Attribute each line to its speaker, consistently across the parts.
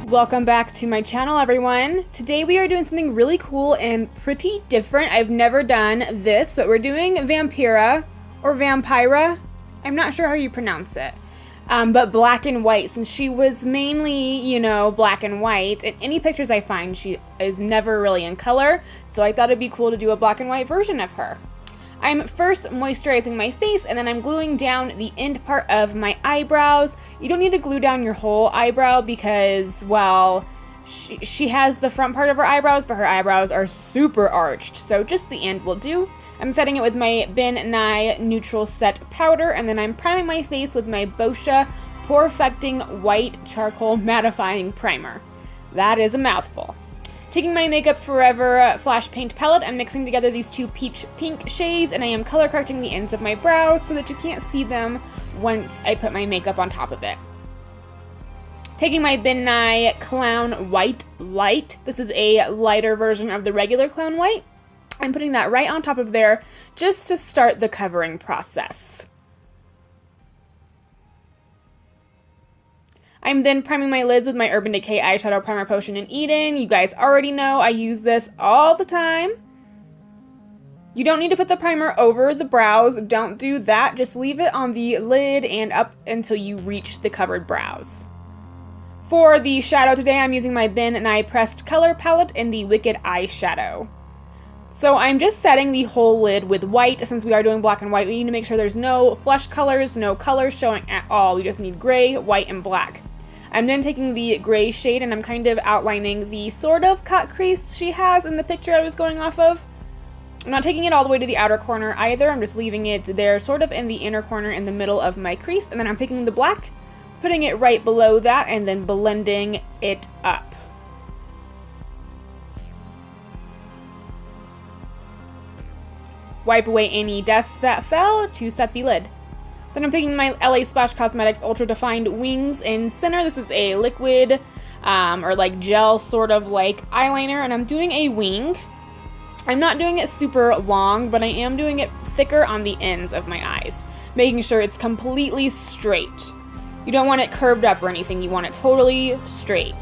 Speaker 1: Welcome back to my channel, everyone. Today we are doing something really cool and pretty different. I've never done this, but we're doing Vampira or Vampira. I'm not sure how you pronounce it. But black and white, since she was mainly, black and white. In any pictures I find, she is never really in color. So I thought it'd be cool to do a black and white version of her. I'm first moisturizing my face, and then I'm gluing down the end part of my eyebrows. You don't need to glue down your whole eyebrow because, well, she has the front part of her eyebrows, but her eyebrows are super arched, so just the end will do. I'm setting it with my Ben Nye Neutral Set Powder, and then I'm priming my face with my Boscia Pore-Affecting White Charcoal Mattifying Primer. That is a mouthful. Taking my Makeup Forever Flash Paint Palette, I'm mixing together these two peach pink shades, and I am color correcting the ends of my brows so that you can't see them once I put my makeup on top of it. Taking my Ben Nye Clown White Lite, this is a lighter version of the regular Clown White. I'm putting that right on top of there just to start the covering process. I'm then priming my lids with my Urban Decay Eyeshadow Primer Potion in Eden. You guys already know I use this all the time. You don't need to put the primer over the brows. Don't do that. Just leave it on the lid and up until you reach the covered brows. For the shadow today, I'm using my Ben Nye Pressed Color Palette in the Wicked Eyeshadow. So I'm just setting the whole lid with white. Since we are doing black and white, we need to make sure there's no flesh colors, no colors showing at all. We just need gray, white, and black. I'm then taking the gray shade and I'm kind of outlining the sort of cut crease she has in the picture I was going off of. I'm not taking it all the way to the outer corner either. I'm just leaving it there sort of in the inner corner in the middle of my crease. And then I'm taking the black, putting it right below that, and then blending it up. Wipe away any dust that fell to set the lid. Then I'm taking my LA Splash Cosmetics Ultra Defined Wings in Center. This is a liquid or like gel sort of like eyeliner, and I'm doing a wing. I'm not doing it super long, but I am doing it thicker on the ends of my eyes, making sure it's completely straight. You don't want it curved up or anything. You want it totally straight.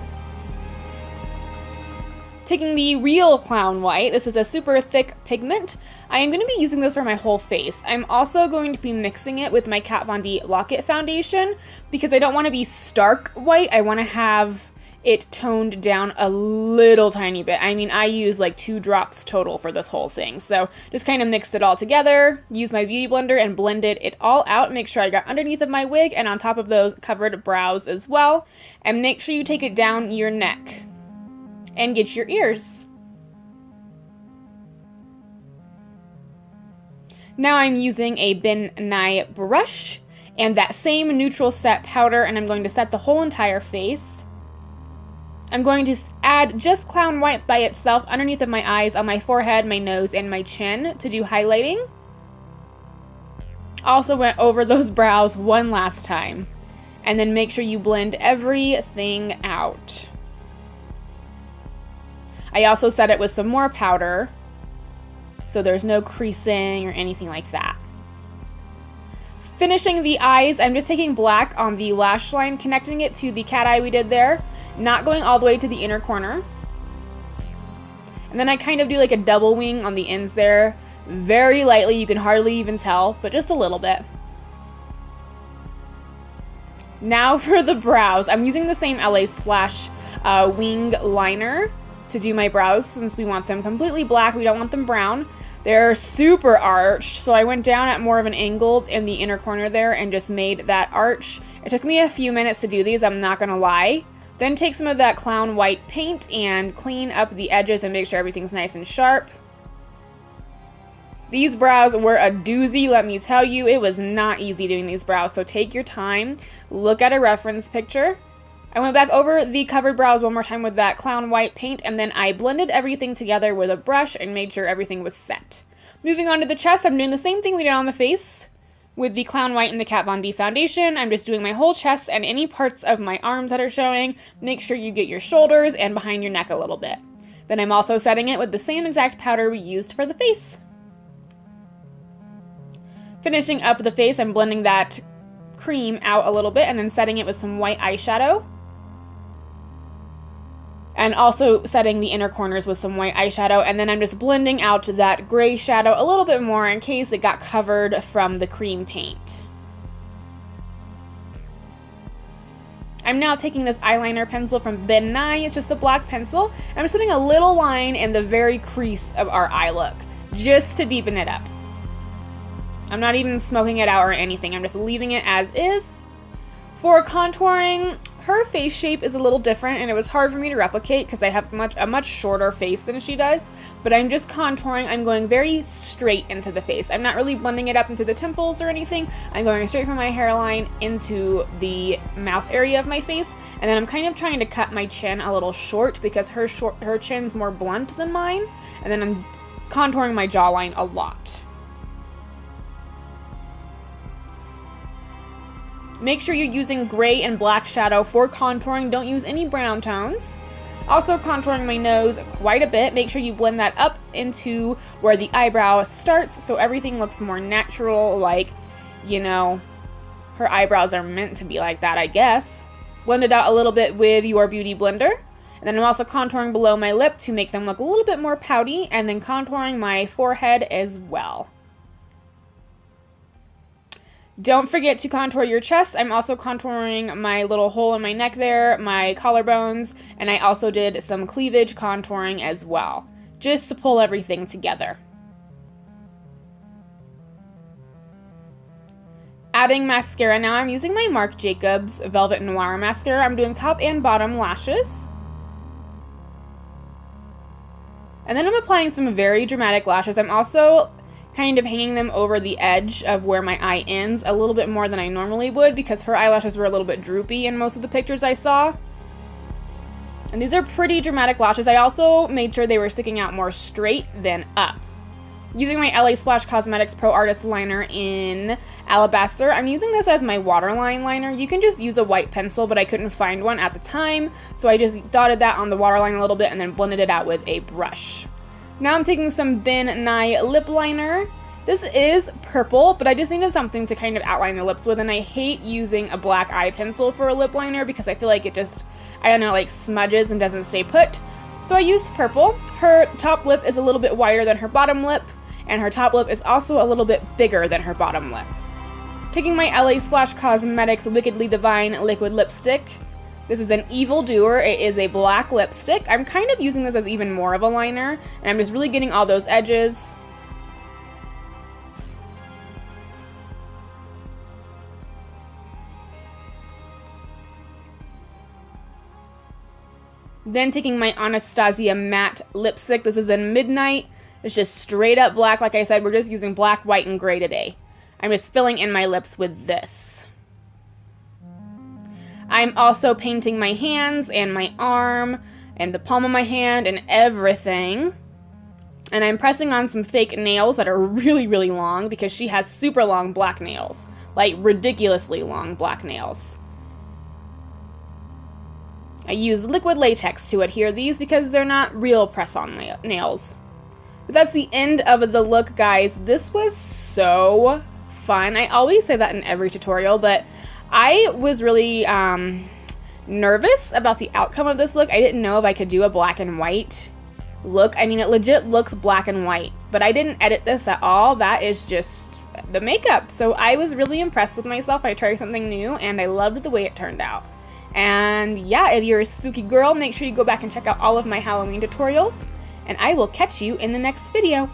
Speaker 1: Taking the real Clown White, this is a super thick pigment. I am going to be using this for my whole face. I'm also going to be mixing it with my Kat Von D Lock-It foundation because I don't want to be stark white. I want to have it toned down a little tiny bit. I mean, I use like 2 drops total for this whole thing. So just kind of mix it all together, use my beauty blender and blended it all out. Make sure I got underneath of my wig and on top of those covered brows as well. And make sure you take it down your neck and get your ears. Now I'm using a Ben Nye brush and that same neutral set powder, and I'm going to set the whole entire face. I'm going to add just Clown White by itself underneath of my eyes, on my forehead, my nose, and my chin to do highlighting. Also went over those brows one last time. And then make sure you blend everything out. I also set it with some more powder, so there's no creasing or anything like that. Finishing the eyes, I'm just taking black on the lash line, connecting it to the cat eye we did there, not going all the way to the inner corner. And then I kind of do like a double wing on the ends there, very lightly, you can hardly even tell, but just a little bit. Now for the brows, I'm using the same LA Splash wing liner to do my brows since we want them completely black. We don't want them brown. They're super arched, so I went down at more of an angle in the inner corner there and just made that arch. It took me a few minutes to do these, I'm not gonna lie. Then take some of that Clown White paint and clean up the edges and make sure everything's nice and sharp. These brows were a doozy, let me tell you. It was not easy doing these brows, so take your time. Look at a reference picture. I went back over the covered brows one more time with that Clown White paint, and then I blended everything together with a brush and made sure everything was set. Moving on to the chest, I'm doing the same thing we did on the face with the Clown White and the Kat Von D foundation. I'm just doing my whole chest and any parts of my arms that are showing. Make sure you get your shoulders and behind your neck a little bit. Then I'm also setting it with the same exact powder we used for the face. Finishing up the face, I'm blending that cream out a little bit and then setting it with some white eyeshadow. And also setting the inner corners with some white eyeshadow, and then I'm just blending out that gray shadow a little bit more in case it got covered from the cream paint. I'm now taking this eyeliner pencil from Ben Nye. It's just a black pencil. And I'm setting a little line in the very crease of our eye look, just to deepen it up. I'm not even smoking it out or anything. I'm just leaving it as is. For contouring, her face shape is a little different, and it was hard for me to replicate because I have a much shorter face than she does. But I'm just contouring. I'm going very straight into the face. I'm not really blending it up into the temples or anything. I'm going straight from my hairline into the mouth area of my face, and then I'm kind of trying to cut my chin a little short because her chin's more blunt than mine, and then I'm contouring my jawline a lot. Make sure you're using gray and black shadow for contouring. Don't use any brown tones. Also contouring my nose quite a bit. Make sure you blend that up into where the eyebrow starts so everything looks more natural, like, you know, her eyebrows are meant to be like that, I guess. Blend it out a little bit with your beauty blender. And then I'm also contouring below my lip to make them look a little bit more pouty, and then contouring my forehead as well. Don't forget to contour your chest. I'm also contouring my little hole in my neck there, my collarbones, and I also did some cleavage contouring as well, just to pull everything together. Adding mascara now. I'm using my Marc Jacobs Velvet Noir mascara. I'm doing top and bottom lashes. And then I'm applying some very dramatic lashes. I'm also kind of hanging them over the edge of where my eye ends a little bit more than I normally would because her eyelashes were a little bit droopy in most of the pictures I saw. And these are pretty dramatic lashes. I also made sure they were sticking out more straight than up. Using my LA Splash Cosmetics Pro Artist Liner in Alabaster. I'm using this as my waterline liner. You can just use a white pencil, but I couldn't find one at the time, so I just dotted that on the waterline a little bit and then blended it out with a brush. Now I'm taking some Ben Nye lip liner. This is purple, but I just needed something to kind of outline the lips with, and I hate using a black eye pencil for a lip liner because I feel like it just, I don't know, like smudges and doesn't stay put. So I used purple. Her top lip is a little bit wider than her bottom lip, and her top lip is also a little bit bigger than her bottom lip. Taking my LA Splash Cosmetics Wickedly Divine Liquid Lipstick. This is an Evil Doer. It is a black lipstick. I'm kind of using this as even more of a liner, and I'm just really getting all those edges. Then taking my Anastasia matte lipstick. This is in Midnight. It's just straight up black. Like I said, we're just using black, white, and gray today. I'm just filling in my lips with this. I'm also painting my hands and my arm and the palm of my hand and everything. And I'm pressing on some fake nails that are really, really long because she has super long black nails. Like ridiculously long black nails. I use liquid latex to adhere these because they're not real press-on nails. But that's the end of the look, guys. This was so fun. I always say that in every tutorial, but I was really nervous about the outcome of this look. I didn't know if I could do a black and white look. I mean, it legit looks black and white, but I didn't edit this at all. That is just the makeup. So I was really impressed with myself. I tried something new, and I loved the way it turned out. And yeah, if you're a spooky girl, make sure you go back and check out all of my Halloween tutorials, and I will catch you in the next video.